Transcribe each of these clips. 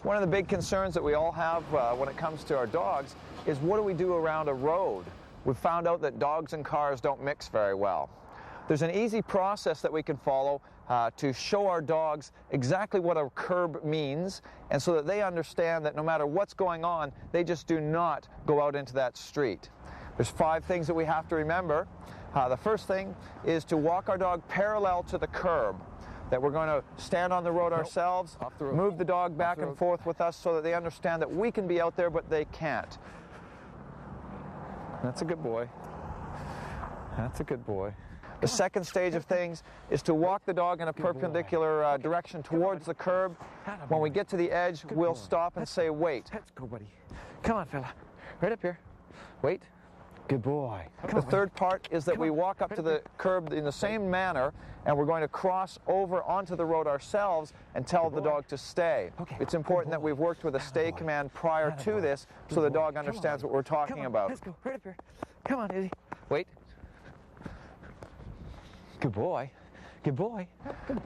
One of the big concerns that we all have when it comes to our dogs is what do we do around a road? We've found out that dogs and cars don't mix very well. There's an easy process that we can follow to show our dogs exactly what a curb means, and so that they understand that no matter what's going on, they just do not go out into that street. There's 5 things that we have to remember. The first thing is to walk our dog parallel to the curb. That we're going to stand on the road ourselves, move the dog back and forth with us so that they understand that we can be out there but they can't. That's a good boy. That's a good boy. The second stage of things is to walk the dog in a perpendicular direction towards the curb. When we get to the edge, we'll stop and say, wait. Let's go, buddy. Come on, fella. Right up here. Wait. Good boy. The third part is that we walk up to the curb in the same manner, and we're going to cross over onto the road ourselves and tell the dog to stay. It's important that we've worked with a stay command prior to this so the dog understands what we're talking about. Let's go. Right up here. Come on, Izzy. Wait. Good boy. Good boy.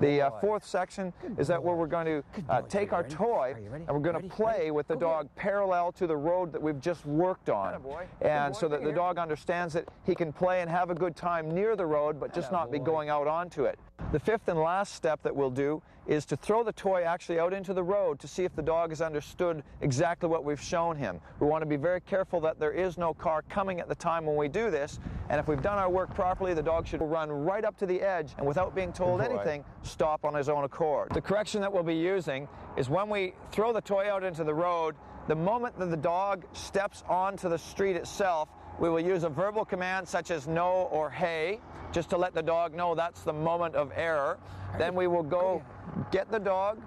The fourth section is that where we're going to take our toy and we're going to play with the dog parallel to the road that we've just worked on. And so that the dog understands that he can play and have a good time near the road, but just not be going out onto it. The fifth and last step that we'll do is to throw the toy actually out into the road to see if the dog has understood exactly what we've shown him. We want to be very careful that there is no car coming at the time when we do this, and if we've done our work properly, the dog should run right up to the edge and without being told anything, stop on his own accord. The correction that we'll be using is when we throw the toy out into the road, the moment that the dog steps onto the street itself, we will use a verbal command such as no or hey, just to let the dog know that's the moment of error. Then we will go get the dog,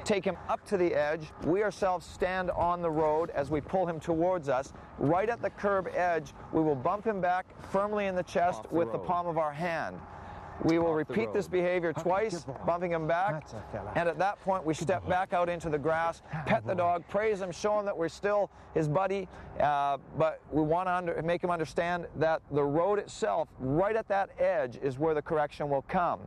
take him up to the edge. We ourselves stand on the road as we pull him towards us. Right at the curb edge, we will bump him back firmly in the chest with the palm of our hand. We will repeat this behavior twice, bumping him back, and at that point we step back out into the grass, pet the dog, praise him, show him that we're still his buddy, but we want to make him understand that the road itself, right at that edge, is where the correction will come.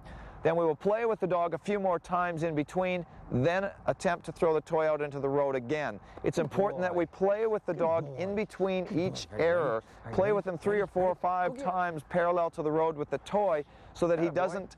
Then we will play with the dog a few more times in between, then attempt to throw the toy out into the road again. It's important that we play with the dog in between each error. Play with him 3 or 4 or 5 times parallel to the road with the toy so that he doesn't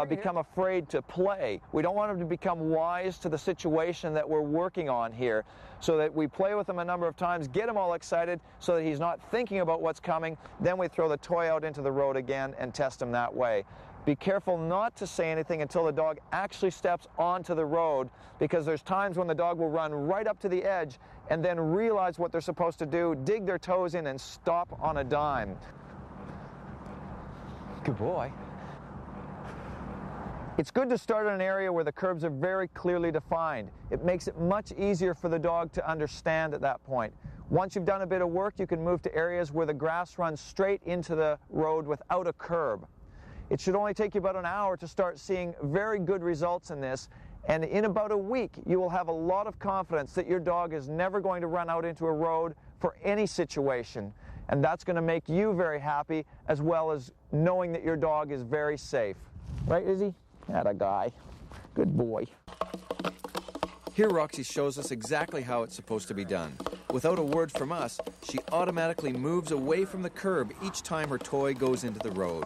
become afraid to play. We don't want him to become wise to the situation that we're working on here. So that we play with him a number of times, get him all excited so that he's not thinking about what's coming. Then we throw the toy out into the road again and test him that way. Be careful not to say anything until the dog actually steps onto the road, because there's times when the dog will run right up to the edge and then realize what they're supposed to do, dig their toes in and stop on a dime. Good boy. It's good to start in an area where the curbs are very clearly defined. It makes it much easier for the dog to understand at that point. Once you've done a bit of work, you can move to areas where the grass runs straight into the road without a curb. It should only take you about an hour to start seeing very good results in this, and in about a week you will have a lot of confidence that your dog is never going to run out into a road for any situation, and that's going to make you very happy, as well as knowing that your dog is very safe. Right, Izzy? Atta guy. Good boy. Here Roxy shows us exactly how it's supposed to be done. Without a word from us, she automatically moves away from the curb each time her toy goes into the road.